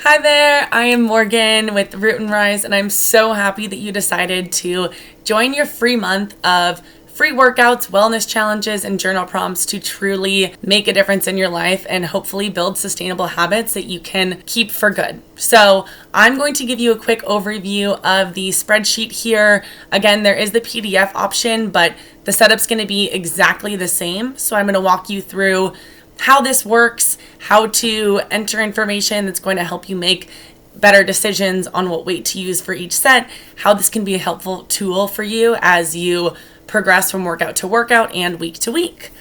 Hi there, I am Morgan with Root and Rise, and I'm so happy that you decided to join your free month of free workouts, wellness challenges, and journal prompts to truly make a difference in your life and hopefully build sustainable habits that you can keep for good. So I'm going to give you a quick overview of the spreadsheet here. Again, there is the PDF option, but the setup's going to be exactly the same. So I'm going to walk you through how this works, how to enter information that's going to help you make better decisions on what weight to use for each set, how this can be a helpful tool for you as you progress from workout to workout and week to week.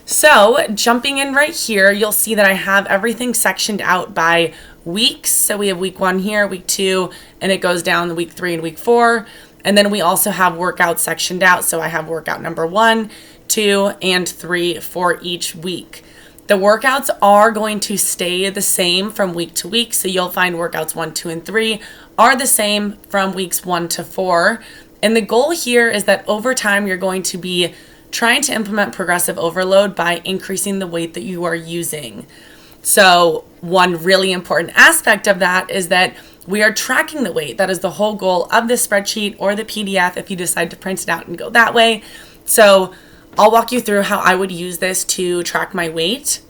So jumping in right here, you'll see that I have everything sectioned out by weeks. So we have week 1 here, week 2, and it goes down to week 3 and week 4. And then we also have workouts sectioned out. So I have workout number 1, 2, and 3 for each week. The workouts are going to stay the same from week to week. So you'll find workouts 1, 2, and 3 are the same from weeks 1 to 4. And the goal here is that over time, you're going to be trying to implement progressive overload by increasing the weight that you are using. So one really important aspect of that is that we are tracking the weight. That is the whole goal of this spreadsheet or the PDF if you decide to print it out and go that way. So I'll walk you through how I would use this to track my weight.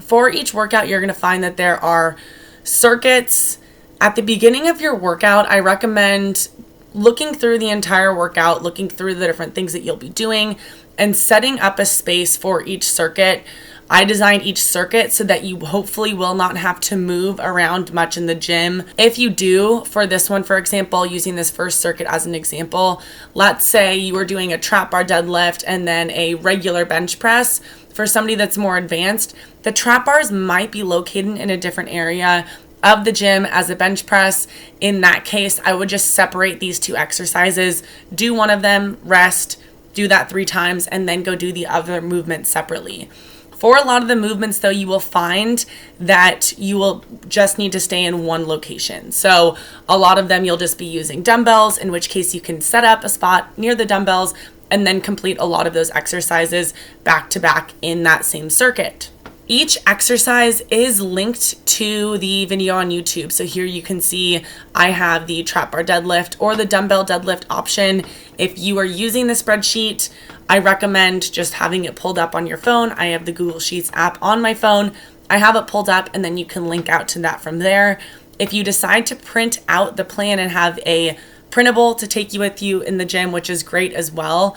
For each workout, you're going to find that there are circuits. At the beginning of your workout, I recommend looking through the entire workout, looking through the different things that you'll be doing, and setting up a space for each circuit. I designed each circuit so that you hopefully will not have to move around much in the gym. If you do, for this one, for example, using this first circuit as an example, let's say you were doing a trap bar deadlift and then a regular bench press. For somebody that's more advanced, the trap bars might be located in a different area of the gym as a bench press. In that case, I would just separate these two exercises, do one of them, rest, do that 3 times, and then go do the other movement separately. For a lot of the movements, though, you will find that you will just need to stay in one location. So a lot of them you'll just be using dumbbells, in which case you can set up a spot near the dumbbells and then complete a lot of those exercises back to back in that same circuit. Each exercise is linked to the video on YouTube. So here you can see I have the trap bar deadlift or the dumbbell deadlift option. If you are using the spreadsheet, I recommend just having it pulled up on your phone. I have the Google Sheets app on my phone. I have it pulled up and then you can link out to that from there. If you decide to print out the plan and have a printable to take you with you in the gym, which is great as well,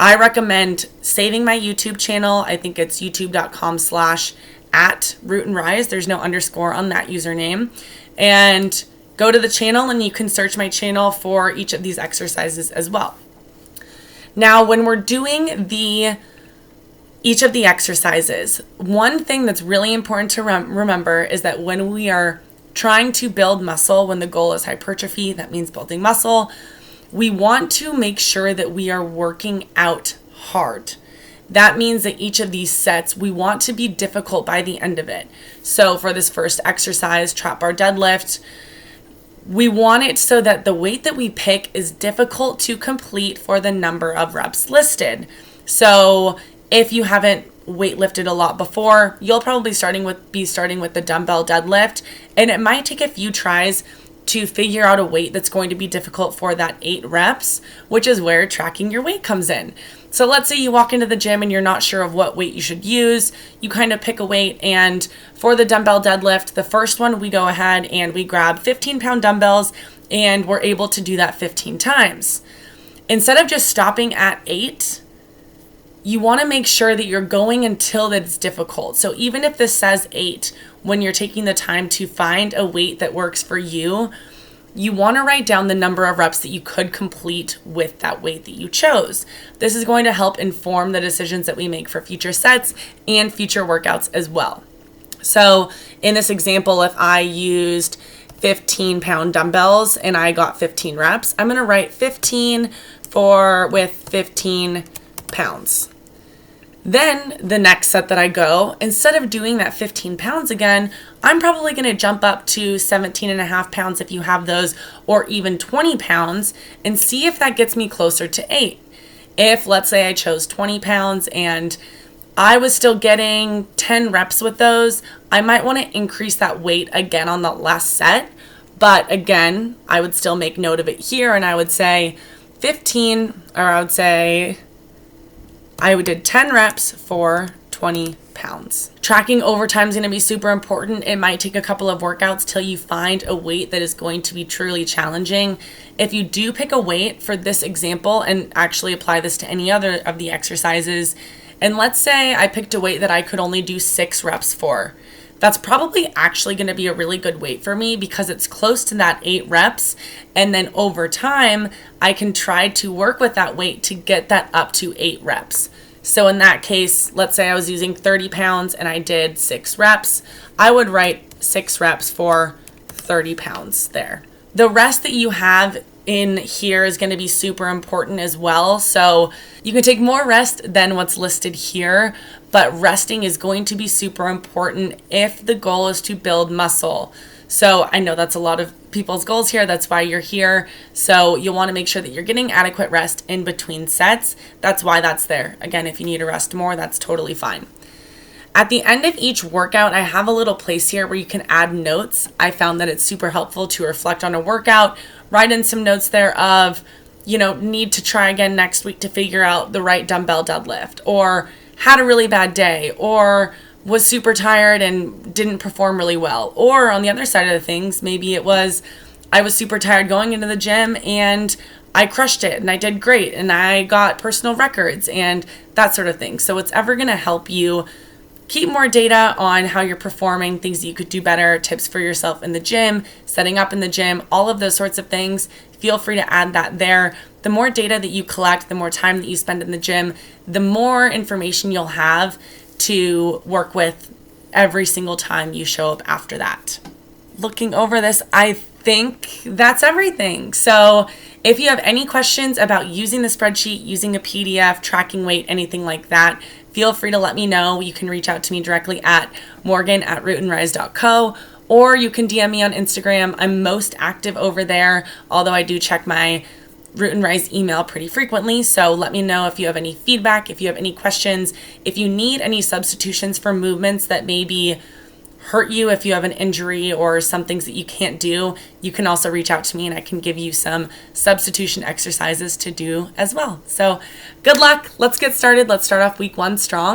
I recommend saving my YouTube channel. I think it's youtube.com/@rootandrise. There's no underscore on that username. And go to the channel and you can search my channel for each of these exercises as well. Now, when we're doing each of the exercises, one thing that's really important to remember is that when we are trying to build muscle, when the goal is hypertrophy, that means building muscle, we want to make sure that we are working out hard. That means that each of these sets, we want to be difficult by the end of it. So for this first exercise, trap bar deadlift, we want it so that the weight that we pick is difficult to complete for the number of reps listed. So if you haven't weightlifted a lot before, you'll probably be starting with the dumbbell deadlift, and it might take a few tries to figure out a weight that's going to be difficult for that 8 reps, which is where tracking your weight comes in. So let's say you walk into the gym and you're not sure of what weight you should use. You kind of pick a weight, and for the dumbbell deadlift, the first one, we go ahead and we grab 15-pound dumbbells and we're able to do that 15 times. Instead of just stopping at 8, you want to make sure that you're going until it's difficult. So even if this says 8, when you're taking the time to find a weight that works for you, you want to write down the number of reps that you could complete with that weight that you chose. This is going to help inform the decisions that we make for future sets and future workouts as well. So in this example, if I used 15-pound dumbbells and I got 15 reps, I'm going to write 15 with 15 pounds. Then the next set that I go, instead of doing that 15 pounds again, I'm probably going to jump up to 17.5 pounds if you have those, or even 20 pounds, and see if that gets me closer to 8. If, let's say, I chose 20 pounds and I was still getting 10 reps with those, I might want to increase that weight again on the last set. But again, I would still make note of it here, and I would say 15, or I would say I did 10 reps for 20 pounds. Tracking overtime is going to be super important. It might take a couple of workouts till you find a weight that is going to be truly challenging. If you do pick a weight for this example and actually apply this to any other of the exercises, and let's say I picked a weight that I could only do 6 reps for, that's probably actually going to be a really good weight for me because it's close to that 8 reps. And then over time, I can try to work with that weight to get that up to 8 reps. So in that case, let's say I was using 30 pounds and I did 6 reps. I would write 6 reps for 30 pounds there. The rest that you have in here is going to be super important as well. So you can take more rest than what's listed here, but resting is going to be super important if the goal is to build muscle. So I know that's a lot of people's goals here. That's why you're here. So you'll want to make sure that you're getting adequate rest in between sets. That's why that's there. Again, if you need to rest more, that's totally fine. At the end of each workout, I have a little place here where you can add notes. I found that it's super helpful to reflect on a workout, write in some notes there of, need to try again next week to figure out the right dumbbell deadlift, or had a really bad day, or was super tired and didn't perform really well. Or on the other side of the things, maybe it was, I was super tired going into the gym and I crushed it and I did great and I got personal records and that sort of thing. So it's ever going to help you keep more data on how you're performing, things that you could do better, tips for yourself in the gym, setting up in the gym, all of those sorts of things. Feel free to add that there. The more data that you collect, the more time that you spend in the gym, the more information you'll have to work with every single time you show up after that. Looking over this, I think that's everything. So if you have any questions about using the spreadsheet, using a PDF, tracking weight, anything like that, feel free to let me know. You can reach out to me directly at morgan@rootandrise.co, or you can DM me on Instagram. I'm most active over there, although I do check my Root and Rise email pretty frequently. So let me know if you have any feedback, if you have any questions, if you need any substitutions for movements that maybe hurt you, if you have an injury or some things that you can't do, you can also reach out to me and I can give you some substitution exercises to do as well. So good luck. Let's get started. Let's start off week 1 strong.